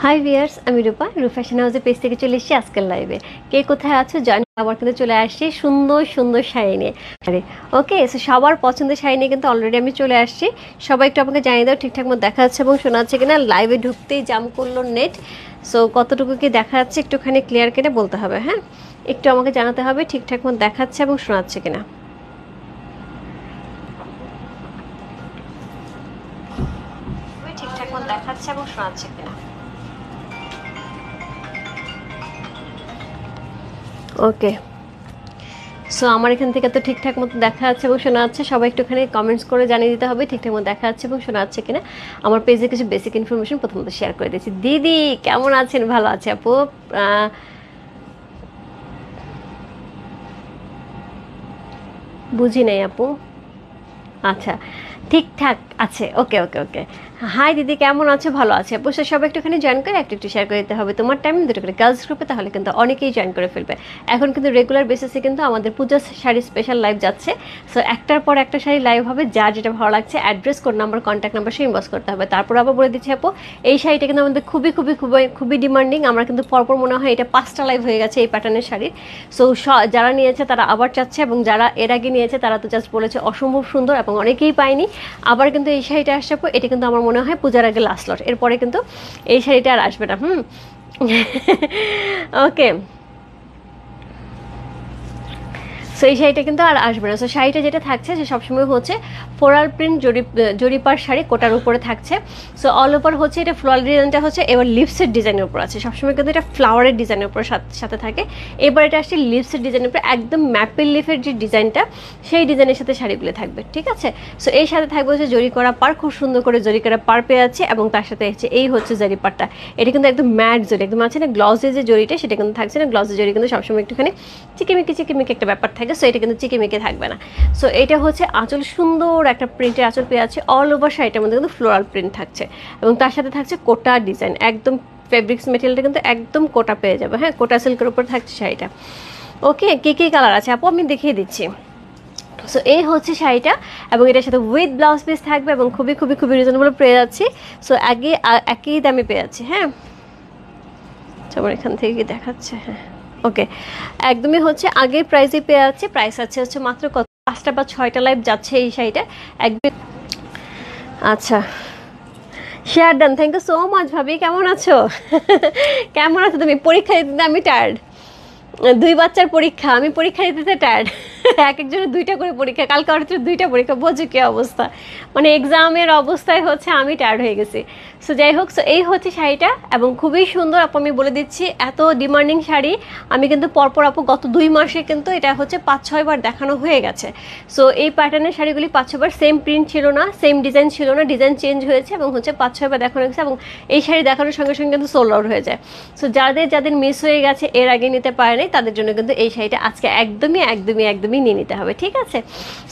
High viewers, আমি রূপা fashion হাউসের page থেকে চলে এসেছি আজকের লাইভে। কে কোথায় আছো জানি, আবার কিন্তু চলে আসছি সুন্দর সুন্দর শাড়ি নিয়ে। ওকে, সো সবার পছন্দের শাড়ি নিয়ে কিন্তু অলরেডি আমি চলে আসছি। সবাই একটু আমাকে জানিয়ে দাও ঠিকঠাক মতো দেখা যাচ্ছে এবং শোনা যাচ্ছে কিনা। লাইভে ঢুকতেই জাম করলো নেট, সো কতটুকু কি দেখা যাচ্ছে একটুখানি ক্লিয়ার কেটে বলতে হবে। হ্যাঁ, একটু আমাকে জানাতে হবে ঠিকঠাক মতো দেখাচ্ছে এবং শোনা যাচ্ছে কিনা। ঠিকঠাক মতো দেখাচ্ছে এবং শোনা যাচ্ছে কিনা। ওকে, সো আমার এখান থেকে তো ঠিকঠাক মতো দেখা যাচ্ছে এবং শোনা যাচ্ছে। সবাই একটুখানি কমেন্টস করে জানিয়ে দিতে হবে ঠিকঠাক মতো দেখা যাচ্ছে এবং শোনা যাচ্ছে কিনা। আমার পেজে কিছু বেসিক ইনফরমেশন প্রথমত শেয়ার করে দিয়েছি। দিদি কেমন আছেন? ভালো আছে আপু? বুঝি নাই আপু। আচ্ছা, ঠিকঠাক আছে। ওকে ওকে ওকে। হাই দিদি, কেমন আছো? ভালো আছে আপু। সবাই একটুখানি জয়েন করে একটু একটু শেয়ার করে দিতে হবে তোমার টাইম দুটো করে গার্লস গ্রুপে, তাহলে কিন্তু অনেকেই জয়েন করে ফেলবে। এখন কিন্তু রেগুলার বেসিসে কিন্তু আমাদের পূজা শাড়ি স্পেশাল লাইভ যাচ্ছে। সো একটার পর একটা শাড়ি লাইভ হবে, যার যেটা ভালো লাগছে address, code number, contact number সে ইনবক্স করতে হবে। তারপর আবার বলে দিচ্ছি আপু, এই শাড়িটা কিন্তু আমাদের খুবই খুবই খুবই খুবই ডিমান্ডিং। আমরা কিন্তু পরপর মনে হয় এটা 5টা লাইভ হয়ে গেছে এই প্যাটার্নের শাড়ির। সো যারা নিয়েছে তারা আবার চাচ্ছে, এবং যারা এর আগে নিয়েছে তারা তো জাস্ট বলেছে অসম্ভব সুন্দর এবং অনেকেই পায়নি। আবার কিন্তু এই শাড়িটা আসছে আপু, এটা কিন্তু আমার মনে হয় পূজার আগে লাস্ট লট, এরপরে কিন্তু এই শাড়িটা আর আসবে না। ওকে, সো এই শাড়িটা কিন্তু আর আসবে না। সো শাড়িটা যেটা থাকছে সে সবসময় হচ্ছে ফ্লোরাল প্রিন্ট জরিপার শাড়ি, কোটার উপরে থাকছে। সো অল ওভার হচ্ছে এটা ফ্লোরাল ডিজাইনটা হচ্ছে এবার লিপসের ডিজাইনের উপর আছে। সবসময় কিন্তু এটা ফ্লাওয়ারের ডিজাইনের উপর সাথে থাকে। এবার এটা আসছে লিপসের ডিজাইনের উপরে, একদম ম্যাপেল লিফের যে ডিজাইনটা সেই ডিজাইনের সাথে শাড়িগুলো থাকবে। ঠিক আছে, সো এই সাথে থাকবে হচ্ছে জরি করা পার, খুব সুন্দর করে জরি করা পার পেয়ে আছে, এবং তার সাথে হচ্ছে এই হচ্ছে জরি পারটা। এটা কিন্তু একদম ম্যাট জরি, একদম আছে না গ্লসে যে জরিটা সেটা কিন্তু থাকছে না। গ্লসের জরি কিন্তু সবসময় একটুখানি চিকিমিকি চিকিমিকি একটা ব্যাপার থাকে, সো এটা কিন্তু চিকিমিকি থাকবে না। সো এটা হচ্ছে আঁচল, সুন্দর একটা প্রিন্টের আঁচল পেয়ে আছে। অল ওভার শাড়িটার মধ্যে কিন্তু ফ্লোরাল প্রিন্ট থাকছে, এবং তার সাথে থাকছে কোটা ডিজাইন। একদম ফেব্রিক্স মেটেরিয়ালটা কিন্তু একদম কোটা পেয়ে যাবে। হ্যাঁ, কোটা সিল্কের উপর থাকছে শাড়িটা। ওকে, কী কী কালার আছে আপু আমি দেখিয়ে দিচ্ছি। সো এই হচ্ছে শাড়িটা, এবং এটার সাথে উইথ ব্লাউজ পিস থাকবে, এবং খুবই খুবই খুবই রিজনেবল পেয়ে যাচ্ছি। সো একই দামে পেয়ে যাচ্ছি। হ্যাঁ, আমার এখান থেকে কি দেখাচ্ছে? হ্যাঁ, ওকে, একদমই হচ্ছে আগের প্রাইসে পেয়ে যাচ্ছে। প্রাইস হচ্ছে মাত্র কত, 5টা বা 6টা লাইভ যাচ্ছে এই শাড়িটা একদম। আচ্ছা, share done, thank you so much. ভাবি কেমন আছো? কেমন আছো তুমি? পরীক্ষা দিতে আমি টায়ার্ড। 2 বাচ্চার পরীক্ষা, আমি পরীক্ষা দিতে টায়ার্ড। এক একজনের 2টা করে পরীক্ষা, কালকে আর 2টা পরীক্ষা, বোঝো কি অবস্থা। মানে এক্সামের অবস্থায় হচ্ছে আমি টায়ার্ড হয়ে গেছি। সো যাই হোক, সো এই হচ্ছে শাড়িটা, এবং খুবই সুন্দর আপু। আমি বলে দিচ্ছি, এত ডিমান্ডিং শাড়ি আমি কিন্তু পরপর আপু গত 2 মাসে কিন্তু এটা হচ্ছে 5-6 বার দেখানো হয়ে গেছে। সো এই প্যাটার্নের শাড়িগুলি 5-6 বার, সেম প্রিন্ট ছিল না, সেম ডিজাইন ছিল না, ডিজাইন চেঞ্জ হয়েছে, এবং হচ্ছে 5-6 বার দেখানো হয়েছে, এবং এই শাড়ি দেখানোর সঙ্গে সঙ্গে কিন্তু সোল্ড আউট হয়ে যায়। সো যাদের মিস হয়ে গেছে, এর আগে নিতে পারেনি, তাদের জন্য কিন্তু এই শাড়িটা আজকে একদমই একদমই একদমই নিয়ে নিতে হবে। ঠিক আছে,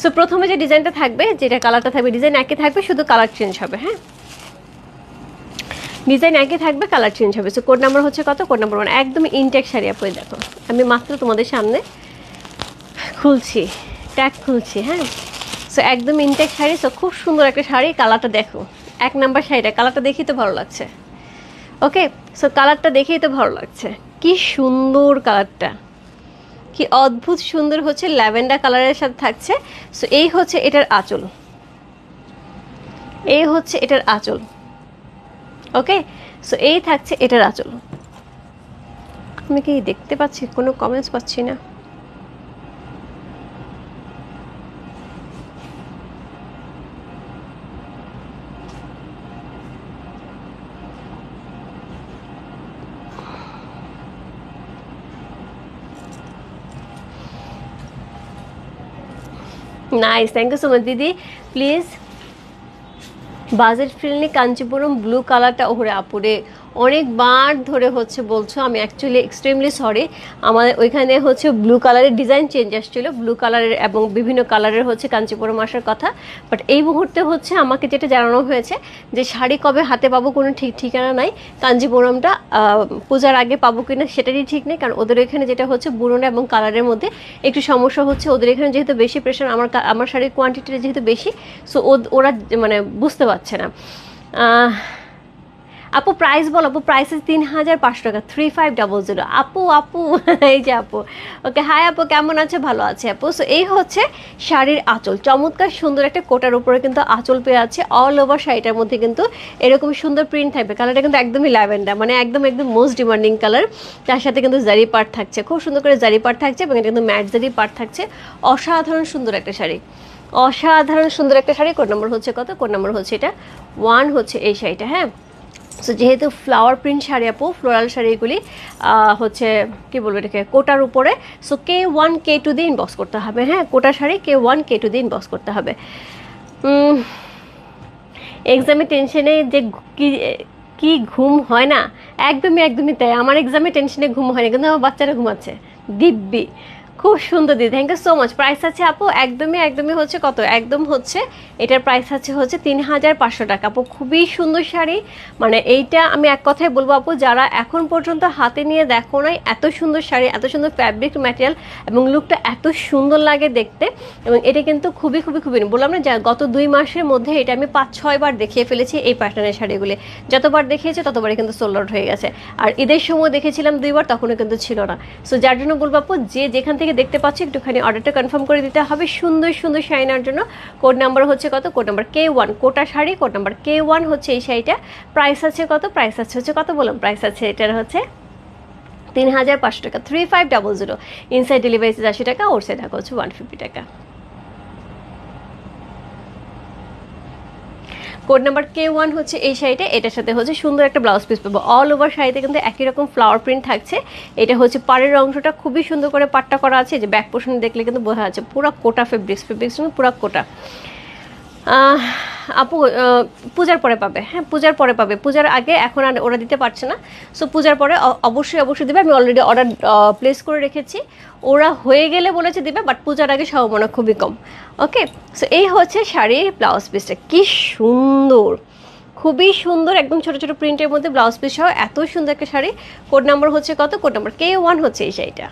সো প্রথমে যে ডিজাইনটা থাকবে, যেটা কালারটা থাকবে, ডিজাইন একই থাকবে, শুধু কালার চেঞ্জ হবে। হ্যাঁ, ডিজাইন একই থাকবে, কালার চেঞ্জ হবে। সো কোড নাম্বার হচ্ছে কত? Code number 1। একদম ইনটেক শাড়ি আপু, দেখো আমি মাত্র তোমাদের সামনে খুলছি, ট্যাগ খুলছি। হ্যাঁ, সো একদম ইনটেক শাড়ি। সো খুব সুন্দর একটা শাড়ি, কালারটা দেখো, 1 নাম্বার শাড়িটা, কালারটা দেখেই তো ভালো লাগছে। ওকে, সো কালারটা দেখেই তো ভালো লাগছে, কি সুন্দর কালারটা, কি অদ্ভুত সুন্দর হচ্ছে ল্যাভেন্ডার কালারের সাথে থাকছে। সো এই হচ্ছে এটার আঁচল, এই হচ্ছে এটার আঁচল। ওকে, সো এই থাকছে এটার আঁচল। আমি কি দেখতে পাচ্ছি? কোনো কমেন্টস পাচ্ছি না। Nice, thank you so much দিদি। Please budget friendly Kanchipuram blue কালারটা, ওরে আপুরে অনেকবার ধরে হচ্ছে বলছো, আমি অ্যাকচুয়ালি এক্সট্রিমলি সরি। আমাদের ওইখানে হচ্ছে ব্লু কালারের ডিজাইন চেঞ্জ আসছিলো, ব্লু কালারের এবং বিভিন্ন কালারের হচ্ছে কাঞ্চিপুরম আসার কথা, বাট এই মুহূর্তে হচ্ছে আমাকে যেটা জানানো হয়েছে যে শাড়ি কবে হাতে পাবো কোনো ঠিকানা নাই। কাঞ্চিপুরমটা পূজার আগে পাবো কিনা সেটারই ঠিক নেই, কারণ ওদের এখানে যেটা হচ্ছে বুননে এবং কালারের মধ্যে একটু সমস্যা হচ্ছে। ওদের এখানে যেহেতু বেশি প্রেশার, আমার শাড়ির কোয়ান্টিটিটা যেহেতু বেশি, সো ওরা মানে বুঝতে পারছে না। আপু প্রাইস বল, আপু প্রাইস 3500 টাকা, 3500। আপু আপু এই যে আপু, ওকে হাই আপু, কেমন আছে? ভালো আছে আপু। সো এই হচ্ছে শাড়ির আঁচল, চমৎকার সুন্দর একটা কোটার উপরে কিন্তু আঁচল পেয়ে আছে। অল ওভার শাড়িটার মধ্যে কিন্তু এরকম সুন্দর প্রিন্ট থাকবে। কালারটা কিন্তু একদমই ল্যাভেন্ডার, মানে একদম একদম মোস্ট ডিমান্ডিং কালার। তার সাথে কিন্তু জারি পার্ট থাকছে, খুব সুন্দর করে জারি পার্ট থাকছে, এবং এটা কিন্তু ম্যাট জারি পার্ট থাকছে। অসাধারণ সুন্দর একটা শাড়ি, অসাধারণ সুন্দর একটা শাড়ি। কোড নাম্বার হচ্ছে কত? কোড নাম্বার হচ্ছে এটা 1 হচ্ছে এই শাড়িটা। হ্যাঁ, সো যেহেতু ফ্লাওয়ার প্রিন্ট শাড়ি আপু, ফ্লোরাল শাড়িগুলি হচ্ছে কি বলবো এটাকে, কোটার উপরে। সো K1 K2 দিয়ে ইনবক্স করতে হবে। হ্যাঁ, কোটা শাড়ি K1 K2 দিয়ে ইনবক্স করতে হবে। এক্সামে টেনশনে যে কি কি ঘুম হয় না, একদমই একদমই তাই। আমার এক্সামে টেনশনে ঘুম হয় না, কিন্তু আমার বাচ্চারা ঘুমাচ্ছে দিব্যি। খুব সুন্দর দিদি, thank you so much. Price আছে আপু একদমই একদমই হচ্ছে কত? একদম হচ্ছে এটার প্রাইস আছে হচ্ছে 3500 টাকা আপু। খুবই সুন্দর শাড়ি, মানে এইটা আমি এক কথায় বলবো আপু, যারা এখন পর্যন্ত হাতে নিয়ে দেখো নাই এত সুন্দর শাড়ি, এত সুন্দর ফ্যাব্রিক ম্যাটেরিয়াল, এবং লুকটা এত সুন্দর লাগে দেখতে। এবং এটা কিন্তু খুবই খুবই খুবই বললাম না, গত 2 মাসের মধ্যে এটা আমি 5-6 বার দেখিয়ে ফেলেছি এই প্যাটার্নের শাড়িগুলি। যতবার দেখিয়েছে ততবারই কিন্তু সোল্ড আউট হয়ে গেছে। আর ঈদের সময় দেখেছিলাম 2 বার, তখনও কিন্তু ছিল না। সো যার জন্য বলবো আপু, যে যেখান থেকে দেখতে পাচ্ছি একটুখানি অর্ডারটা কনফার্ম করে দিতে হবে সুন্দর সুন্দর শাড়ি নেওয়ার জন্য। কোড নাম্বার হচ্ছে কত? কোড নাম্বার K1, কোটা শাড়ি কোড নাম্বার K1 হচ্ছে এই শাড়িটা। প্রাইস আছে কত? প্রাইস আছে হচ্ছে কত বললাম? প্রাইস আছে এটার হচ্ছে 3500 টাকা, 3500। ইনসাইড ডেলিভারি 80 টাকা, ওর সাইড টাকা হচ্ছে 150 টাকা। কোড নাম্বার K1 হচ্ছে এই শাড়িটা। এটার সাথে হচ্ছে সুন্দর একটা ব্লাউজ পিস পাবো। অল ওভার শাড়িতে কিন্তু একই রকম ফ্লাওয়ার প্রিন্ট থাকছে। এটা হচ্ছে পাড়ের অংশটা খুবই সুন্দর করে পাট্টা করা আছে, যে ব্যাক পোর্শন দেখলে কিন্তু বোঝা যাচ্ছে পুরো কোটা ফেব্রিক্স পুরো কোটা। আপু পূজার পরে পাবে। হ্যাঁ, পূজার পরে পাবে, পূজার আগে এখন আর ওরা দিতে পারছে না। সো পূজার পরে অবশ্যই অবশ্যই দেবে। আমি অলরেডি অর্ডার প্লেস করে রেখেছি, ওরা হয়ে গেলে বলেছে দিবে, বাট পূজার আগে সম্ভাবনা খুবই কম। ওকে, সো এই হচ্ছে শাড়ির ব্লাউজ পিসটা, কি সুন্দর, খুবই সুন্দর, একদম ছোট ছোট প্রিন্টের মধ্যে ব্লাউজ পিস সহ এত সুন্দর একটা শাড়ি। কোড নাম্বার হচ্ছে কত? কোড নাম্বার K1 হচ্ছে এই শাড়িটা।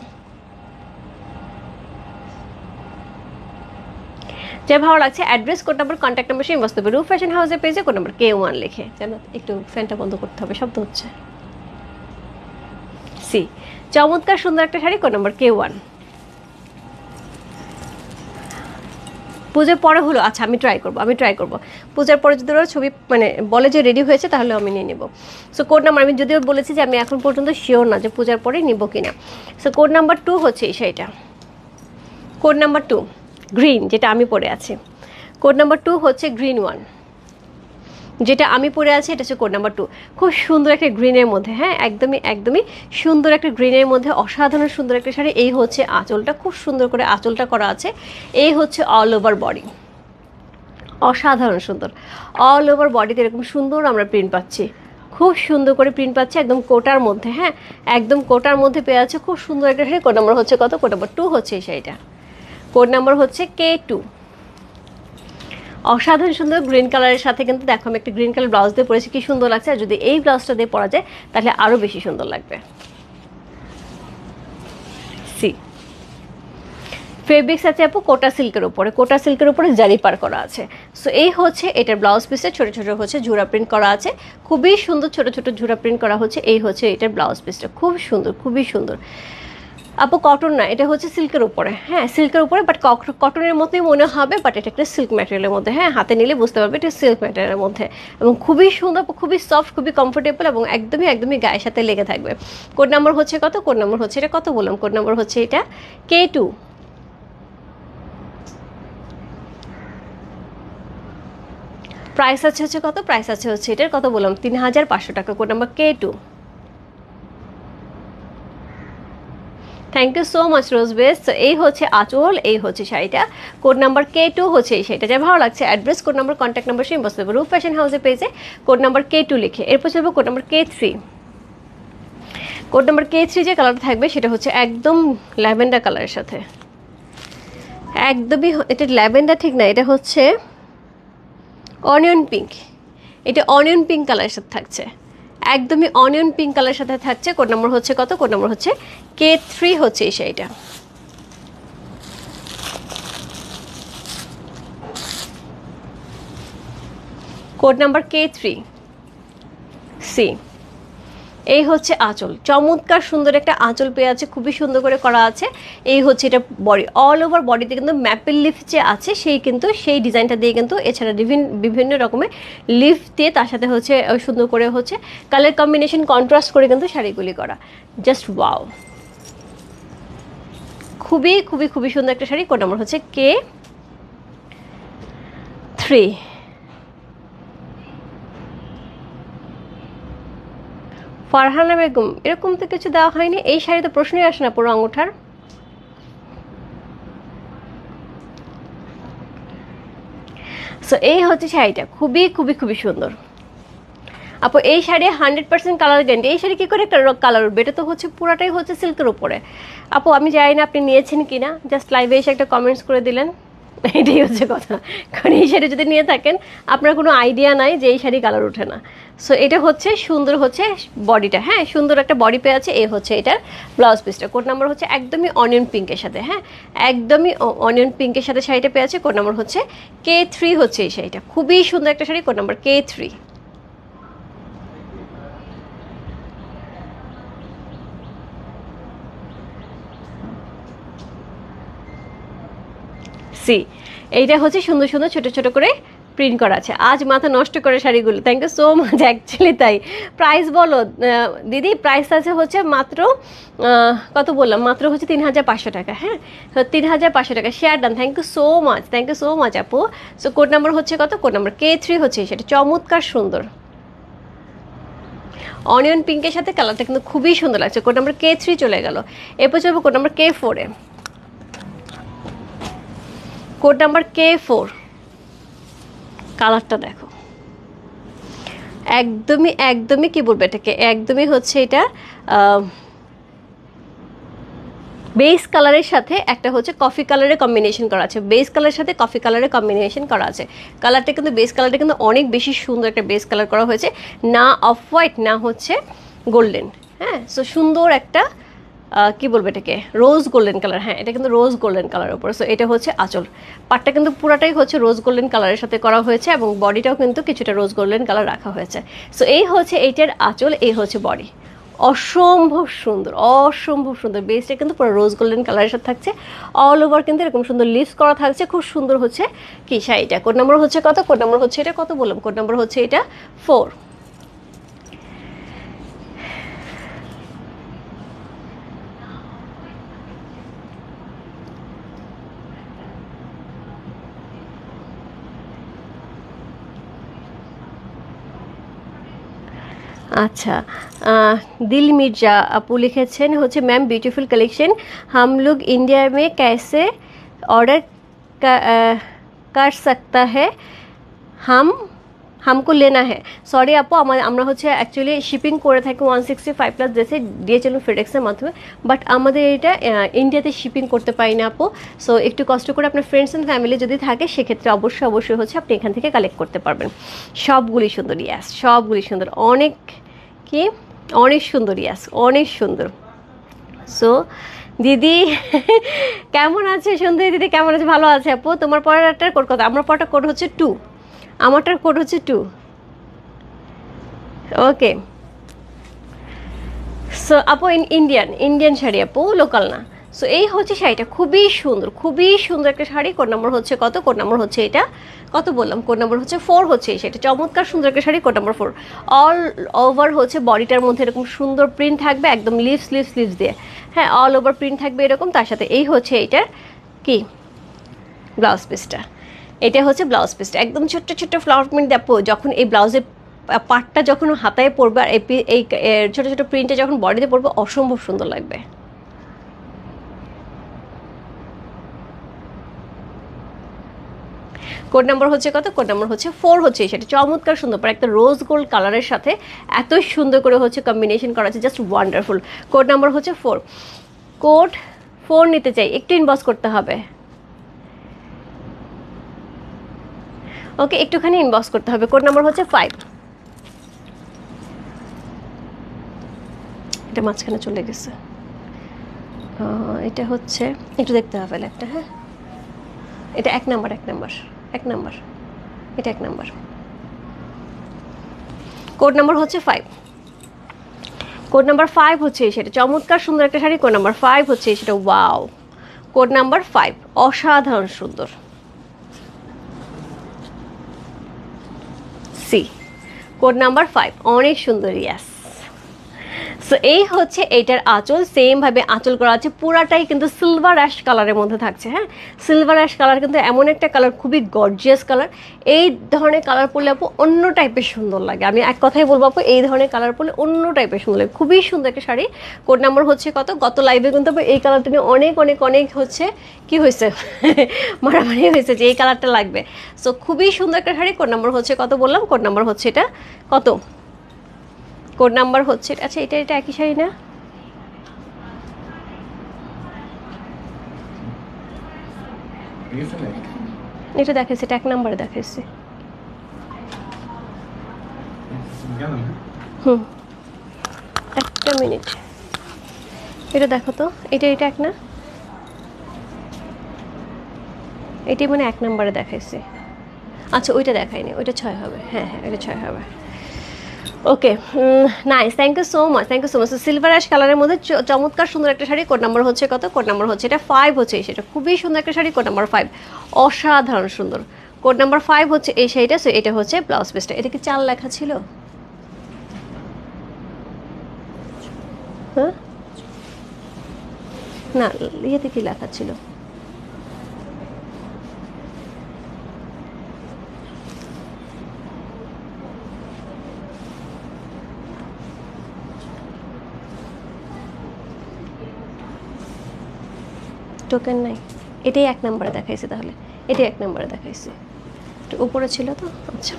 যে ভালো লাগছে address, code number, contact number সেই বসতে হবে রূপ ফ্যাশন হাউসের পেজে কোড নাম্বার K1 লিখে। যেন একটু ফ্যানটা বন্ধ করতে হবে, শব্দ হচ্ছে। সি, চমৎকার সুন্দর একটা শাড়ি, কোড নাম্বার K1। পূজার পরে হলো, আচ্ছা আমি ট্রাই করবো পূজার পরে যদি ওরা ছবি মানে বলে যে রেডি হয়েছে, তাহলে আমি নিয়ে নেবো। সো কোড নাম্বার, আমি যদিও বলেছি যে আমি এখন পর্যন্ত শিওর না যে পূজার পরে নিব কিনা। সো কোড নাম্বার 2 হচ্ছে এই শাড়িটা। কোড নাম্বার 2 গ্রিন, যেটা আমি পরে আছি। কোড নাম্বার 2 হচ্ছে গ্রিন 1, যেটা আমি পরে আছি এটা হচ্ছে কোড নাম্বার 2। খুব সুন্দর একটা গ্রিনের মধ্যে, হ্যাঁ একদমই একদমই সুন্দর একটা গ্রিনের মধ্যে অসাধারণ সুন্দর একটা শাড়ি। এই হচ্ছে আঁচলটা, খুব সুন্দর করে আঁচলটা করা আছে। এই হচ্ছে অল ওভার বডি, অসাধারণ সুন্দর। অল ওভার বডিতে এরকম সুন্দর আমরা প্রিন্ট পাচ্ছি, খুব সুন্দর করে প্রিন্ট পাচ্ছি একদম কোটার মধ্যে। হ্যাঁ, একদম কোটার মধ্যে পেয়ে আছে খুব সুন্দর একটা শাড়ি। কোড নাম্বার হচ্ছে কত? কোড নাম্বার 2 হচ্ছে এই শাড়িটা। কোড নাম্বার হচ্ছে K2। অসাধারণ সুন্দর গ্রিন কালারের সাথে কিন্তু দেখো আমি একটা গ্রিন কালার ব্লাউজ দিয়ে পরেছি, কি সুন্দর লাগছে। আর যদি এই ব্লাউজটা দিয়ে পরা যায় তাহলে আরও বেশি সুন্দর লাগবে। সি, ফেব্রিক্স আছে আপু কোটা সিল্কের উপরে, কোটা সিল্কের উপরে জারি পার করা আছে। সো এই হচ্ছে এটার ব্লাউজ পিসে, ছোট ছোট হচ্ছে ঝুরা প্রিন্ট করা আছে, খুবই সুন্দর ছোট ছোট ঝুরা প্রিন্ট করা হচ্ছে। এই হচ্ছে এটার ব্লাউজ পিসটা, খুব সুন্দর, খুবই সুন্দর আপু। কটন না, এটা হচ্ছে সিল্কের উপরে। হ্যাঁ, সিল্কের উপরে, বাট কটনের মতোই মনে হবে, বাট এটা একটা সিল্ক ম্যাটেরিয়ালের মধ্যে। হ্যাঁ, হাতে নিলে বুঝতে পারবে এটা সিল্ক ম্যাটেরিয়ালের মধ্যে, এবং খুবই সুন্দর, খুবই সফট, খুবই কমফোর্টেবল, এবং একদমই একদমই গায়ের সাথে লেগে থাকবে। কোড নাম্বার হচ্ছে কত? কোড নাম্বার হচ্ছে এটা কত বললাম? কোড নাম্বার হচ্ছে এটা K2। প্রাইস আছে হচ্ছে কত? প্রাইস আছে হচ্ছে এটার কত বললাম? 3500 টাকা। Code number K2। Thank you so much রোজ বেস। তো এই হচ্ছে আঁচল, এই হচ্ছে শাড়িটা। কোড নাম্বার K2 হচ্ছে এই শাড়িটা। যা ভালো লাগছে address, code number, contact number সেই বসতে হবে রূপ ফ্যাশন হাউসের পেজে কোড নাম্বার K2 লিখে। এরপর চলবো code number K3। Code number K3 যে কালারটা থাকবে সেটা হচ্ছে একদম ল্যাভেন্ডার কালারের সাথে, একদমই এটা ল্যাভেন্ডার ঠিক না, এটা হচ্ছে অনিয়ন পিঙ্ক। এটা অনিয়ন পিঙ্ক কালারের সাথে থাকছে, একদমই অনিয়ন পিঙ্ক কালারের সাথে থাকছে। কোড নাম্বার হচ্ছে কত? কোড নাম্বার হচ্ছে K3 হচ্ছে এই শাড়িটা। Code number K3। সি এই হচ্ছে আঁচল, চমৎকার সুন্দর একটা আঁচল পেয়ে আছে, খুবই সুন্দর করে করা আছে। এই হচ্ছে এটা বডি, অল ওভার বডিতে কিন্তু ম্যাপেল লিফ যে আছে সেই ডিজাইনটা দিয়ে কিন্তু, এছাড়া বিভিন্ন রকমের লিফ দিয়ে তার সাথে হচ্ছে সুন্দর করে হচ্ছে কালার কম্বিনেশন কন্ট্রাস্ট করে কিন্তু শাড়িগুলি করা, জাস্ট ওয়াও, খুবই খুবই খুবই সুন্দর একটা শাড়ি। কোড নাম্বার হচ্ছে K3। ফারহানা বেগম, এরকম তো কিছু দেওয়া হয়নি, এই শাড়িতে প্রশ্নই আসে না পুরো আঙুঠার। সো এই হচ্ছে শাড়িটা, খুবই খুবই খুবই সুন্দর আপু। এই শাড়ি 100% কালার গ্যারান্টি। এই শাড়ি কী করে একটা কালার উঠবে? এটা তো হচ্ছে পুরাটাই হচ্ছে সিল্কের উপরে। আপু আমি জানি না আপনি নিয়েছেন কি না, জাস্ট লাইভে এসে একটা কমেন্টস করে দিলেন, এটাই হচ্ছে কথা। কারণ এই শাড়ি যদি নিয়ে থাকেন আপনার কোনো আইডিয়া নাই যে এই শাড়ি কালার ওঠে না। সো এটা হচ্ছে সুন্দর হচ্ছে বডিটা, হ্যাঁ সুন্দর একটা বডি পেয়ে আছে। এই হচ্ছে এটার ব্লাউজ পিসটা, কোড নাম্বার হচ্ছে একদমই অনিয়ন পিঙ্কের সাথে, হ্যাঁ একদমই অনিয়ন পিঙ্কের সাথে শাড়িটা পেয়ে আছে। কোড নাম্বার হচ্ছে K3 হচ্ছে এই শাড়িটা, খুবই সুন্দর একটা sari, code number K3। C এইটা হচ্ছে সুন্দর সুন্দর ছোট ছোট করে প্রিন্ট করা আছে। আজ মাথা নষ্ট করে শাড়িগুলো, thank you so much. Actually তাই। প্রাইস বলো দিদি, প্রাইস আছে হচ্ছে মাত্র কত বললাম, মাত্র হচ্ছে 3500 টাকা, হ্যাঁ 3500 টাকা। Share done, thank you so much, thank you so much আপু। সো কোড নাম্বার হচ্ছে কত? কোড নাম্বার K3 হচ্ছে সেটা, চমৎকার সুন্দর অনিয়ন পিঙ্কের সাথে কালারটা কিন্তু খুবই সুন্দর লাগছে। কোড নাম্বার K3 চলে গেল, এরপর চলবো কোড নাম্বার K4 এ। কোড নাম্বার K4, কালারটা দেখো, একদমই একদমই কি বলবো এটাকে, একদমই হচ্ছে এটা বেস কালারের সাথে একটা হচ্ছে কফি কালারের কম্বিনেশন করা আছে, বেস কালারের সাথে কফি কালারের কম্বিনেশন করা আছে। কালারটা কিন্তু বেস কালারটা কিন্তু অনেক বেশি সুন্দর একটা বেস কালার করা হয়েছে, না অফ হোয়াইট না হচ্ছে গোল্ডেন, হ্যাঁ সো সুন্দর একটা কি বলবো এটাকে, রোজ গোল্ডেন কালার, হ্যাঁ এটা কিন্তু রোজ গোল্ডেন কালারের উপরে। সো এটা হচ্ছে আঁচল, পাটটা কিন্তু পুরাটাই হচ্ছে রোজ গোল্ডেন কালারের সাথে করা হয়েছে এবং বডিটাও কিন্তু কিছুটা রোজ গোল্ডেন কালার রাখা হয়েছে। সো এই হচ্ছে এইটার আঁচল, এই হচ্ছে বডি, অসম্ভব সুন্দর, অসম্ভব সুন্দর। বেসটা কিন্তু পুরো রোজ গোল্ডেন কালারের সাথে থাকছে, অল ওভার কিন্তু এরকম সুন্দর লিভস করা থাকছে, খুব সুন্দর হচ্ছে কি শাড়িটা। কোড নাম্বার হচ্ছে কত? কোড নাম্বার হচ্ছে এটা কত বললাম, কোড নাম্বার হচ্ছে এটা 4। अच्छा दिल मिर्जा আপু লিখেছেন হচ্ছে मैम ब्यूटीफुल कलेक्शन हम लोग इंडिया में कैसे ऑर्डर कर सकता है हमको लेना है সরি আপু আমরা হচ্ছে অ্যাকচুয়ালি শিপিং করে থাকি 165 প্লাস দেশে ডিএচএল ফেডেক্সের মাধ্যমে, বাট আমাদের এটা ইন্ডিয়াতে শিপিং করতে পারি না আপু। সো একটু কষ্ট করে আপনার ফ্রেন্ডস অ্যান্ড ফ্যামিলি যদি থাকে সেক্ষেত্রে অবশ্যই হচ্ছে আপনি এখান থেকে কালেক্ট করতে পারবেন। সবগুলি সুন্দর, ইয়াস সবগুলি সুন্দর, অনেক কি অনেক সুন্দর, ইয়াস অনেক সুন্দর। সো দিদি কেমন আছে? সুন্দরী দিদি কেমন আছে? ভালো আছে আপু। তোমার পরেরটার কোড কত? আমার পরেরটা কোড হচ্ছে 2, আমারটার কোড হচ্ছে 2। ওকে সো আপু ইন্ডিয়ান শাড়ি আপু, লোকাল না। সো এই হচ্ছে শাড়িটা, খুবই সুন্দর একটা শাড়ি। কোড নাম্বার হচ্ছে কত? কোড নাম্বার হচ্ছে এটা কত বললাম, কোড নাম্বার হচ্ছে 4 হচ্ছে এই শাড়িটা, চমৎকার সুন্দর একটা sari, code number 4। All over হচ্ছে বডিটার মধ্যে এরকম সুন্দর প্রিন্ট থাকবে, একদম লিভস দিয়ে, হ্যাঁ অল ওভার প্রিন্ট থাকবে এরকম। তার সাথে এই হচ্ছে এইটার কি ব্লাউজ পিসটা, এটা হচ্ছে ব্লাউজ পিসটা, একদম ছোট্ট ছোট্ট ফ্লাওয়ার প্রিন্ট দেখো। যখন এই ব্লাউজের পার্টটা যখন হাতায় পড়বে আর এই ছোটো ছোটো প্রিন্টে যখন বডিতে পড়বে অসম্ভব সুন্দর লাগবে। কোড নাম্বার হচ্ছে কত? কোড নাম্বার হচ্ছে 4 হচ্ছে সেটা, চমৎকার সুন্দর পর একটা রোজ গোল্ড কালারের সাথে এত সুন্দর করে হচ্ছে কম্বিনেশন করা আছে, জাস্ট ওয়ান্ডারফুল। কোড নাম্বার হচ্ছে 4। কোড 4 নিতে চাই, একটু ইনবক্স করতে হবে, ওকে একটুখানি ইনবক্স করতে হবে। কোড নাম্বার হচ্ছে 5। এটা মাঝখানে চলে গেছে, এটা হচ্ছে একটু দেখতে হবে একটা, হ্যাঁ এটা 1 নাম্বার, এটা 1 নাম্বার। কোড নাম্বার হচ্ছে 5। কোড নাম্বার 5 হচ্ছে সেটা চমৎকার সুন্দর একটা শাড়ি। কোড নাম্বার 5 হচ্ছে সেটা ওয়াও। কোড নাম্বার 5 অসাধারণ সুন্দর। সি কোড নাম্বার 5 অনেক সুন্দর। ইয়াস। সো এই হচ্ছে এইটার আঁচল, সেম ভাবে আঁচল করা আছে, পুরাটাই কিন্তু সিলভার অ্যাশ কালারের মধ্যে থাকছে। হ্যাঁ, সিলভার অ্যাশ কালার কিন্তু এমন একটা কালার, খুবই গর্জিয়াস কালার। এই ধরনের কালার পরলে আপু অন্য টাইপের সুন্দর লাগে। আমি এক কথাই বলবো আপু, এই ধরনের কালার পরলে অন্য টাইপের সুন্দর লাগে, খুবই সুন্দর একটা শাড়ি। কোড নাম্বার হচ্ছে কত? গত লাইভে কিন্তু এই কালারটা নিয়ে অনেক অনেক অনেক হচ্ছে কি হয়েছে মারামারি হয়েছে যে এই কালারটা লাগবে। সো খুবই সুন্দর একটা শাড়ি। কোড নাম্বার হচ্ছে কত বললাম? কোড নাম্বার হচ্ছে এটা কত? কোড নাম্বার হচ্ছে, আচ্ছা এটা এটা একই শাড়ি না? এটা দেখাইছে, এটা 1 নম্বরে দেখাইছে। একটা মিনিট, এটা দেখো তো, এটা এটা 1 না? এটাই মানে 1 নম্বরে দেখাইছে। আচ্ছা ওইটা দেখায়নি, ওইটা 6 হবে। হ্যাঁ হ্যাঁ, এটা 6 হবে। Okay, nice, thank you so much, thank you so much. Silver ash কালারের মধ্যে চমৎকার সুন্দর একটা শাড়ি। কোড নাম্বার হচ্ছে কত? কোড নাম্বার হচ্ছে এটা 5 হচ্ছে সেটা খুবই সুন্দর একটা শাড়ি। কোড নাম্বার 5 অসাধারণ সুন্দর। কোড নাম্বার 5 হচ্ছে এই শাড়িটা। সো এটা হচ্ছে ব্লাউজ পিসটা। এটা কি 4 লেখা ছিল? হ্যাঁ না, ইয়েতে কি লেখা ছিল? টোকেন নাই, এটাই 1 নম্বরে দেখাইছে। তাহলে এটাই 1 নম্বরে দেখাইছে, একটু উপরে ছিল তো। আচ্ছা,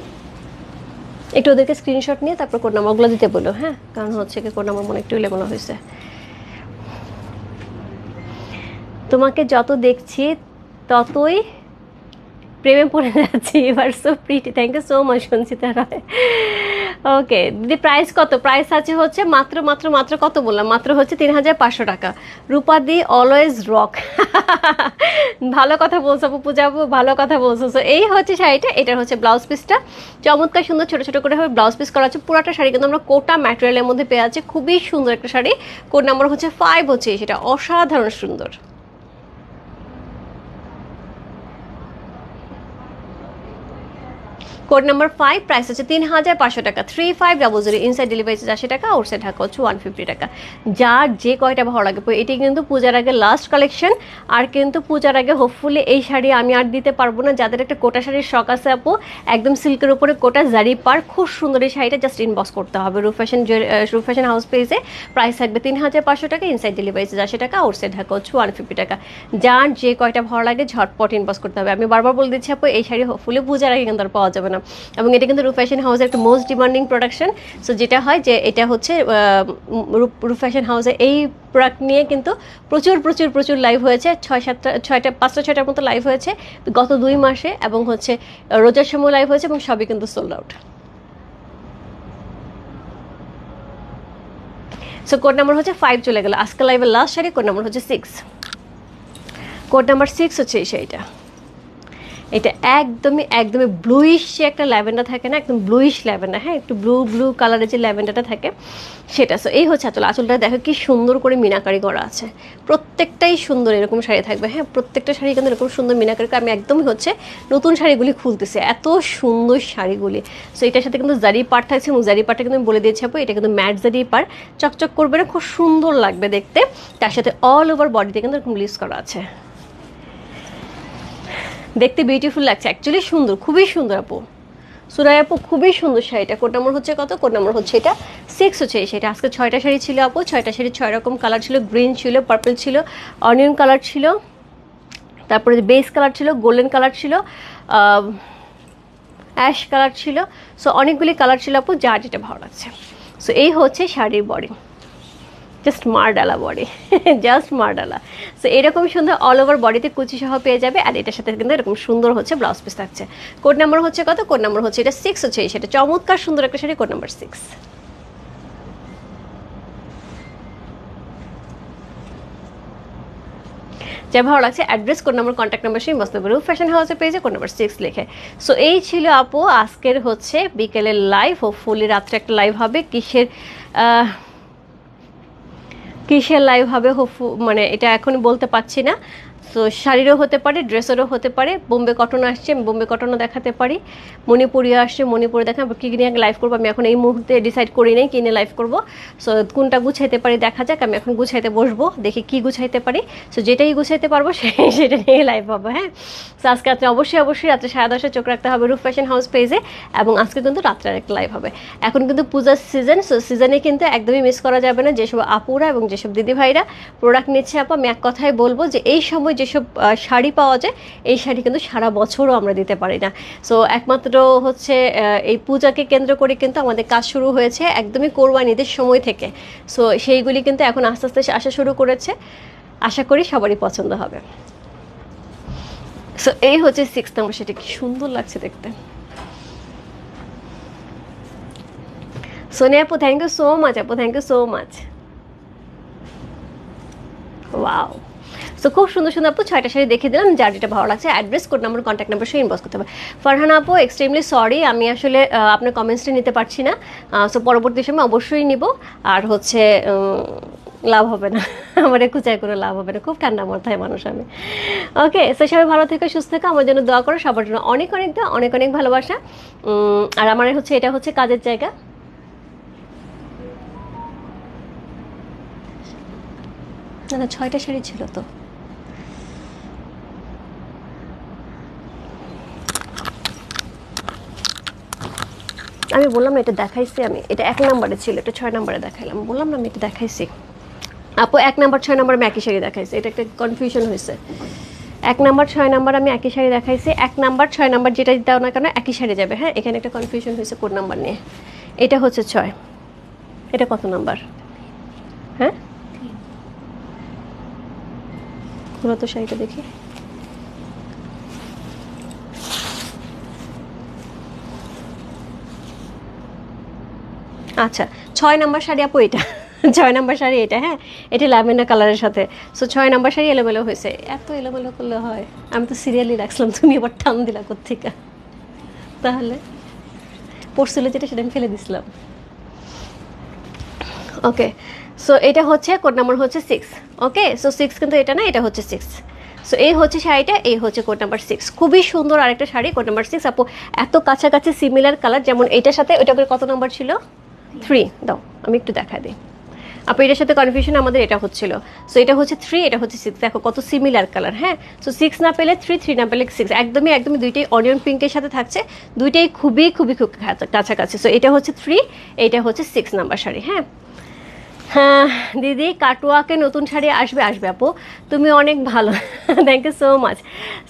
একটু ওদেরকে স্ক্রিনশট নিয়ে তারপর কোড নাম্বারগুলো দিতে বলো। হ্যাঁ, কারণ হচ্ছে কি কোড নাম্বার মনে একটু এলোমেলো হয়েছে। তোমাকে যত দেখছি ততই প্রেমে পড়ে যাচ্ছি। এবার so pretty, thank you so much Sanchita Roy. Okay দিদি, প্রাইস কত? প্রাইস আছে হচ্ছে মাত্র মাত্র মাত্র কত বললাম? মাত্র হচ্ছে 3500 টাকা। রূপাদি অলওয়েজ রক। ভালো কথা বলছো আপু, পূজা আপু ভালো কথা বলছো। সো এই হচ্ছে শাড়িটা, এটার হচ্ছে ব্লাউজ পিসটা চমৎকার সুন্দর, ছোট ছোট করে ব্লাউজ পিস করা আছে। পুরাটা শাড়ি কিন্তু আমরা কোটা ম্যাটেরিয়ালের মধ্যে পেয়ে আছি, খুবই সুন্দর একটা শাড়ি। কোড নাম্বার হচ্ছে 5 হচ্ছে সেটা অসাধারণ সুন্দর। কোড নাম্বার 5 প্রাইস হচ্ছে 3500 টাকা। 3500 ইনসাইড ডেলিভারি চার্জ 80 টাকা, আউটসাইড ঢাকা হচ্ছে 150 টাকা। যার যে কয়টা ভালো লাগে, এটি কিন্তু পূজার আগে লাস্ট কালেকশন। আর কিন্তু পূজার আগে হোপফুলি এই শাড়ি আমি আর দিতে পারবো না। যাদের একটা কোটা শাড়ির শখ আছে আপু, একদম সিল্কের উপরে কোটা জারি পার, খুব সুন্দর এই শাড়িটা জাস্ট ইনবক্স করতে হবে রূপ ফ্যাশন হাউস পেজে। প্রাইস থাকবে 3500 টাকা, ইনসাইড ডেলিভারি চার্জ 80 টাকা, আউটসাইড ঢাকা হচ্ছে 150 টাকা। যার যে কয়টা ভালো লাগে ঝটপট ইনবক্স করতে হবে। আমি বারবার বলে দিচ্ছি আপু, এই শাড়ি হোপফুলি পূজার আগে কিন্তু আর পাওয়া যাবে না। এবং এটা কিন্তু রূপ ফ্যাশন হাউসের একটা মোস্ট ডিমান্ডিং প্রোডাকশন। সো যেটা হয় যে এটা হচ্ছে রূপ ফ্যাশন হাউসে এই প্রোডাক্ট নিয়ে কিন্তু প্রচুর প্রচুর প্রচুর লাইভ হয়েছে। 5-6টার মতো লাইভ হয়েছে গত 2 মাসে, এবং হচ্ছে রোজার সময় লাইভ হয়েছে, এবং সবই কিন্তু sold out. So code number হচ্ছে 5 চলে গেল। আজকে লাইভের লাস্ট শাড়ি কোড নাম্বার হচ্ছে 6। কোড নাম্বার 6 হচ্ছে এই শাড়িটা। এটা একদমই একদমই ব্লুইশ যে একটা ল্যাভেন্ডার থাকে না, একদম ব্লুইশ ল্যাভেন্ডার। হ্যাঁ, একটু ব্লু ব্লু কালারের যে ল্যাভেন্ডারটা থাকে সেটা। সো এই হচ্ছে আঁচল। আঁচলটা দেখো কি সুন্দর করে মিনাকারি করা আছে, প্রত্যেকটাই সুন্দর এরকম শাড়ি থাকবে। হ্যাঁ, প্রত্যেকটা শাড়ি কিন্তু এরকম সুন্দর মিনাকারি। আমি একদমই হচ্ছে নতুন শাড়িগুলি খুলতেছে, এত সুন্দর শাড়িগুলি। সো এটার সাথে কিন্তু জারি পার থাকছে, এবং জারি পারটা কিন্তু আমি বলে দিয়েছি আপু, এটা কিন্তু ম্যাট জারি পার, চকচক করবে না, খুব সুন্দর লাগবে দেখতে। তার সাথে অল ওভার বডিতে কিন্তু এরকম লিস করা আছে, দেখতে বিউটিফুল লাগছে, অ্যাকচুয়ালি সুন্দর, খুবই সুন্দর আপু। সুরাই আপু খুবই সুন্দর শাড়িটা। কোড নাম্বার হচ্ছে কত? কোড নাম্বার হচ্ছে এটা 6 হচ্ছে এই শাড়িটা। আজকে 6টা শাড়ি ছিল আপু, 6টা শাড়ি 6 রকম কালার ছিল। গ্রিন ছিল, পার্পল ছিল, অনিয়ন কালার ছিল, তারপরে বেস কালার ছিল, গোল্ডেন কালার ছিল, অ্যাশ কালার ছিল। সো অনেকগুলি কালার ছিল আপু, যার যেটা ভালো লাগছে। সো এই হচ্ছে শাড়ির বডি, জাস্ট মারডালা বডি, জাস্ট মারডালা। সো এরকম সুন্দর অল ওভার বডিতে কুচি সহ পেয়ে যাবে। আর এটার সাথে কিন্তু এরকম সুন্দর হচ্ছে ব্লাউজ পিস থাকছে। কোড নাম্বার হচ্ছে কত? কোড নাম্বার হচ্ছে এটা 6 হচ্ছে সেটা চমৎকার সুন্দর একটা শাড়ি। Code number 6। যা ভালো লাগছে address, code number, contact number সেই মস্ত রূপ ফ্যাশন হাউসের পেজে কোড নাম্বার 6 লিখে। সো এই ছিল আপু আজকের হচ্ছে বিকেলের লাইভ। হোপফুলি রাত্রে একটা লাইভ হবে। কিসের লাইভ হবে মানে এটা এখনই বলতে পারছি না। সো শাড়িরও হতে পারে, ড্রেসেরও হতে পারে। বোম্বে কটন আসছে, আমি বোম্বে কটনও দেখাতে পারি। মণিপুরি আসছে, মণিপুরে দেখা কী নিয়ে লাইভ করবো আমি এখন এই মুহূর্তে ডিসাইড করি নাই কিনে লাইভ করবো। সো কোনটা গুছাইতে পারি দেখা যাক, আমি এখন গুছাইতে বসবো, দেখি কি গুছাইতে পারি। সো যেটাই গুছাইতে পারবো সেটা নিয়ে লাইভ হবে। হ্যাঁ, সো আজকে রাত্রে অবশ্যই রাত্রে 10:30 চোখ রাখতে হবে রূপ ফ্যাশন হাউস পেজে। এবং আজকে কিন্তু রাত্রে একটা লাইভ হবে। এখন কিন্তু পূজার সিজন, সো সিজনে কিন্তু একদমই মিস করা যাবে না। যেসব আপুরা এবং যেসব দিদি ভাইরা প্রোডাক্ট নিচ্ছে আপু, আমি এক কথাই বলবো যে এই সময় যেসব শাড়ি পাওয়া যায় এই শাড়ি কিন্তু সারা বছরও আমরা দিতে পারি না। সো একমাত্র হচ্ছে এই পূজাকে কেন্দ্র করে কিন্তু আমাদের কাজ শুরু হয়েছে একদমই কোরবানি ঈদের সময় থেকে। সো সেইগুলি কিন্তু এখন আস্তে আস্তে আসা শুরু করেছে। আশা করি সবারই পছন্দ হবে। সো এই হচ্ছে 6 নম্বর, সেটা কি সুন্দর লাগছে দেখতে। সোনিয়া আপু থ্যাংক ইউ সো মাচ আপু, thank you so much. Wow, so খুব সুন্দর সুন্দর আপু 6টা শাড়ি দেখে দিলাম। যার যেটা ভালো লাগছে address, code number, contact number সে ইনবক্স করতে হবে। ফারহানা আপু এক্সট্রিমলি সরি, আমি আসলে আপনার কমেন্টসটা নিতে পারছি না। সো পরবর্তী সময় অবশ্যই নিব। আর হচ্ছে লাভ হবে না, আমার খুঁচাই করে লাভ হবে না, খুব ঠান্ডা মাথায় মানুষ আমি। ওকে, সো সবাই ভালো থেকে সুস্থ থেকে আমার জন্য দোয়া করো, সবার জন্য অনেক অনেক দোয়া, অনেক অনেক ভালোবাসা। আর আমার হচ্ছে এটা হচ্ছে কাজের জায়গা। না 6টা শাড়ি ছিল তো। আমি বললাম না এটা দেখাইছি, আমি এটা 1 নম্বরে ছিল, এটা 6 নম্বরে দেখাইলাম, বললাম না আমি এটা দেখাইছি আপু। 1 নম্বর 6 নম্বর আমি একই শাড়ি দেখাইছি, এটা একটা কনফিউশন হয়েছে। 1 নম্বর 6 নম্বর আমি একই শাড়ি দেখাইছি। 1 নম্বর 6 নম্বর যেটা দাও না কেন একই শাড়ি যাবে। হ্যাঁ, এখানে একটা কনফিউশন হয়েছে কোড নাম্বার নিয়ে। এটা হচ্ছে 6, এটা কত নাম্বার? হ্যাঁ, খুলো তো শাড়িটা দেখি। আচ্ছা, 6 নম্বর শাড়ি আপু এটা। 6 নম্বর শাড়ি এটা। হ্যাঁ, এটা ল্যাভেন্ডার কালারের সাথে। সো 6 নম্বর শাড়ি এলোমেলো হয়েছে। এত এলোমেলো করলে হয়? আমি তো সিরিয়ালি রাখছিলাম, তুমি আবার টান দিলা কোত্থেকে? তাহলে পড়ছিল যেটা সেটা আমি ফেলে দিছিলাম। ওকে, সো এটা হচ্ছে কোড নাম্বার হচ্ছে 6। ওকে, সো 6 কিন্তু এটা না, এটা হচ্ছে 6। সো এই হচ্ছে শাড়িটা, এই হচ্ছে কোড নাম্বার 6। খুবই সুন্দর আরেকটা শাড়ি, কোড নাম্বার 6 আপু। এত কাছাকাছি সিমিলার কালার, যেমন এটার সাথে ওইটা কত নাম্বার ছিল? 3 দাও, আমি একটু দেখা দিই আপু। এটার সাথে কনফিউশন আমাদের এটা হচ্ছিল। সো এটা হচ্ছে 3, এটা হচ্ছে 6। দেখো কত সিমিলার কালার। হ্যাঁ, সো 6 না পেলে 3, 3 না পেলে 6। একদমই দুইটাই অনিয়ন পিঙ্কের সাথে থাকছে, দুইটাই খুবই খুবই খুব কাছাকাছি। সো এটা হচ্ছে 3, এটা হচ্ছে 6 নাম্বার শাড়ি। হ্যাঁ হ্যাঁ দিদি, কাটওয়াকে নতুন শাড়ি আসবে আপু, তুমি অনেক ভালো, thank you so much.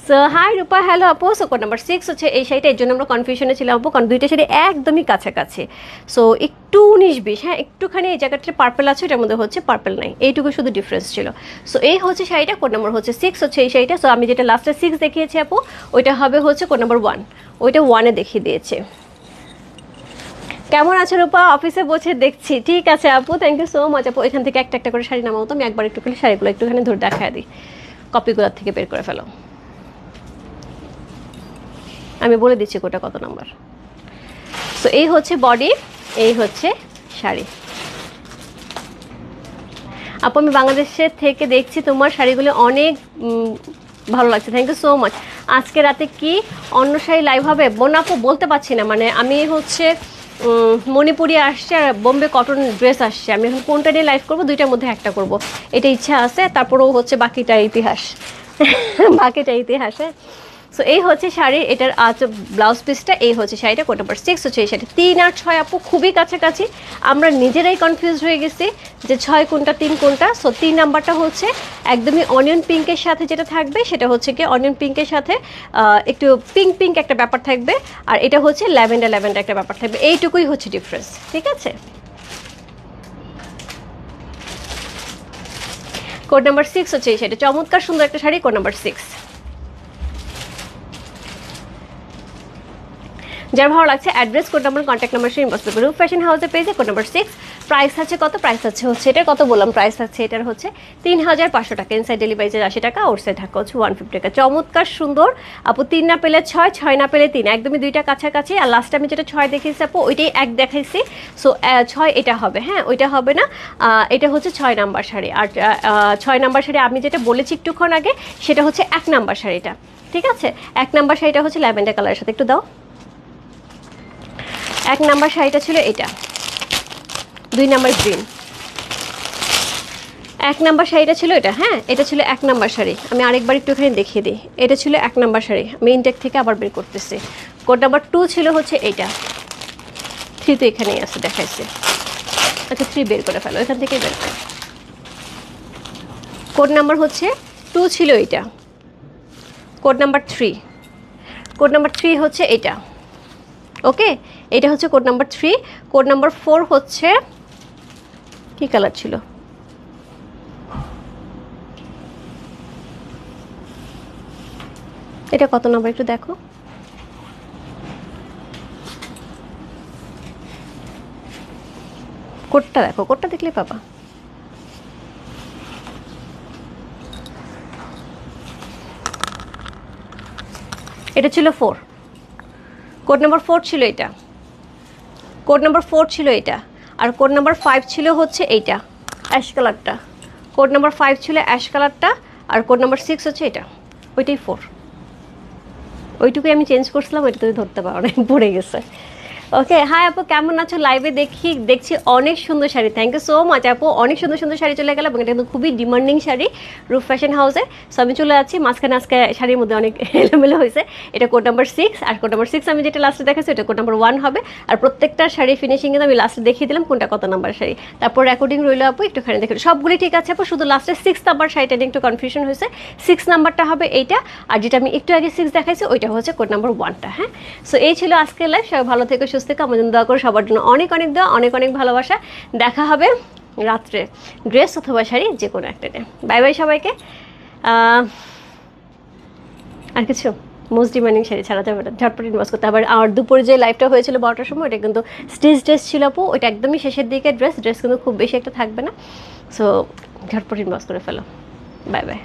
So hi Rupa, hello আপু। সো কোড নাম্বার 6 হচ্ছে এই শাড়িটা, এর জন্য আমরা কনফিউশনে ছিলাম আপু, কারণ দুইটা শাড়ি একদমই কাছাকাছি। সো একটু 19-20, হ্যাঁ একটুখানি এই জায়গাটা পার্পেল আছে, এটার মধ্যে হচ্ছে পার্পেল নাই, এইটুকু শুধু ডিফারেন্স ছিল। সো এই হচ্ছে শাড়িটা, কোড নাম্বার হচ্ছে 6 হচ্ছে এই শাড়িটা। সো আমি যেটা লাস্টে 6 দেখিয়েছি আপু, ওইটা হবে হচ্ছে কোড নাম্বার 1, ওইটা 1-এ দেখিয়ে দিয়েছে। কেমন আছে রূপা? অফিসে বসে দেখছি। ঠিক আছে আপু, থ্যাংক ইউ সো মাচ আপু। এখান থেকে একটা একটা করে শাড়ি নামাও তো, আমি একবার একটুখানি শাড়িগুলো একটুখানি ধরে দেখা দিই, কপিগুলোর থেকে বের করে ফেলো। আমি বলে দিচ্ছি কোটা কত নাম্বার। সো এই হচ্ছে বডি, এই হচ্ছে শাড়ি। আপু আমি বাংলাদেশের থেকে দেখছি, তোমার শাড়িগুলো অনেক ভালো লাগছে, থ্যাংক ইউ সো মাচ। আজকে রাতে কি অন্য শাড়ি লাইভ হবে? বোন আপু বলতে পারছি না, মানে আমি হচ্ছে মণিপুরি আসছে আর বোম্বে কটন ড্রেস আসছে, আমি এখন কোনটা নিয়ে লাইভ করবো? দুইটার মধ্যে একটা করব, এটা ইচ্ছা আছে। তারপরেও হচ্ছে বাকিটা ইতিহাস, বাকিটা ইতিহাস। হ্যাঁ, সো এই হচ্ছে শাড়ির, এটার ব্লাউজ পিসটা। এই হচ্ছে শাড়িটা, কোড নাম্বার 6 হচ্ছে এই শাড়ি। 3 আর 6 আপু খুবই কাছাকাছি, আমরা নিজেরাই কনফিউজ হয়ে গেছি যে 6 কোনটা 3 কোনটা। সো 3 নাম্বারটা হচ্ছে একদমই অনিয়ন পিঙ্কের সাথে যেটা থাকবে, সেটা হচ্ছে কি অনিয়ন পিঙ্কের সাথে একটু পিঙ্ক পিঙ্ক একটা ব্যাপার থাকবে, আর এটা হচ্ছে ল্যাভেন্ডার ল্যাভেন্ডার একটা ব্যাপার থাকবে, এইটুকুই হচ্ছে ডিফারেন্স। ঠিক আছে, কোড নাম্বার 6 হচ্ছে এই শাড়িটা, চমৎকার সুন্দর একটা শাড়ি, কোড নাম্বার 6। যার ভালো লাগছে address, code number, contact number inbox করবে। রূপ ফ্যাশন হাউসের পেজে কোড নাম্বার 6। প্রাইস আছে কত? প্রাইস আছে হচ্ছে এটা কত বললাম, প্রাইস আছে এটার হচ্ছে 3500 টাকা। ইনসাইড ডেলিভারি চার্জ 80 টাকা, আউটসাইড ঢাকা হচ্ছে 150 টাকা। চমৎকার সুন্দর আপু, 3 না পেলে 6, 6 না পেলে 3, একদমই দুইটা কাছাকাছি। আর লাস্ট আমি যেটা 6 দেখিয়েছি আপু ওইটাই 1 দেখাইছি। সো 6 এটা হবে, হ্যাঁ ওইটা হবে না, এটা হচ্ছে 6 নাম্বার শাড়ি। আর 6 নাম্বার শাড়ি আমি যেটা বলেছি একটুক্ষণ আগে সেটা হচ্ছে 1 নাম্বার শাড়িটা, ঠিক আছে? 1 নাম্বার শাড়িটা হচ্ছে ল্যাভেন্ডার কালারের সাথে, একটু দাও। 1 নাম্বার শাড়িটা ছিল এটা, 2 নাম্বার গ্রিন। 1 নাম্বার শাড়িটা ছিল এটা, হ্যাঁ এটা ছিল 1 নাম্বার শাড়ি। আমি আরেকবার একটুখানি দেখিয়ে দিই, এটা ছিল 1 নাম্বার শাড়ি। আমি ইনটেক থেকে আবার বের করতেছি। কোড নাম্বার 2 ছিল হচ্ছে এইটা, 3 তো এখানেই আছে দেখাইছে। আচ্ছা 3 বের করে ফেলো, এখান থেকেই বের করো। কোড নাম্বার হচ্ছে 2 ছিল এইটা, কোড নাম্বার 3, কোড নাম্বার 3 হচ্ছে এটা, ওকে এটা হচ্ছে কোড নাম্বার 3। কোড নাম্বার 4 হচ্ছে কি কালার ছিল, এটা কত নাম্বার একটু দেখো। কোডটা দেখো, কোডটা দেখলে পাবা। এটা ছিল 4, কোড নাম্বার 4 ছিল এটা, কোড নাম্বার 4 ছিল এটা। আর কোড নাম্বার 5 ছিল হচ্ছে এইটা অ্যাশ কালারটা, কোড নাম্বার 5 ছিল অ্যাশ কালারটা। আর কোড নাম্বার 6 হচ্ছে এটা, ওইটাই 4। ওইটুকুই আমি চেঞ্জ করছিলাম, ওইটা তুমি ধরতে পারো না, পড়ে গেছে। ওকে হাই আপু, কেমন আছো? লাইভে দেখছি অনেক সুন্দর sari, thank you so much আপু। অনেক সুন্দর সুন্দর শাড়ি চলে গেল এবং এটা কিন্তু খুবই ডিমান্ডিং শাড়ি রূপ ফ্যাশন হাউসে। সো আমি চলে যাচ্ছি, মাঝখানে আজকে শাড়ির মধ্যে অনেক এলোমেলো হয়েছে। এটা কোড নাম্বার 6, আর কোড নাম্বার 6 আমি যেটা লাস্টে দেখাচ্ছি এটা কোড নাম্বার 1 হবে। আর প্রত্যেকটা শাড়ি ফিনিশিং কিন্তু আমি লাস্টে দেখিয়ে দিলাম কোনটা কত নাম্বার শাড়ি। তারপর রেকর্ডিং রইলো আপু, একটুখানি দেখুন সবগুলি ঠিক আছে আপু, শুধু লাস্টে 6 নাম্বার শাড়িটা নিয়ে একটু কনফিউশন হয়েছে। 6 নাম্বারটা হবে এইটা, আর যেটা আমি একটু আগে 6 দেখাইছি ওইটা হচ্ছে কোড নাম্বার 1টা। হ্যাঁ, সো এই ছিল আজকের লাইভ। সবাই ভালো থেকে সুস্থ থেকে আমার জন্য দোয়া করো, সবার জন্য অনেক অনেক দোয়া, অনেক অনেক ভালোবাসা। দেখা হবে রাত্রে, ড্রেস অথবা শাড়ি যে কোনো একটা। বাই বাই সবাইকে। আর কিছু মোস্ট ডিমান্ডিং শাড়ি ছাড়া যাবে না, ঝটপট ইনবক্স করতে। আবার আর দুপুরে যে লাইভটা হয়েছিল 12টার সময় ওটা কিন্তু স্টেজ ড্রেস ছিল আপু, ওইটা একদমই শেষের দিকে ড্রেস কিন্তু খুব বেশি একটা থাকবে না। সো ঝটপট ইনবক্স করে ফেলো। Bye bye.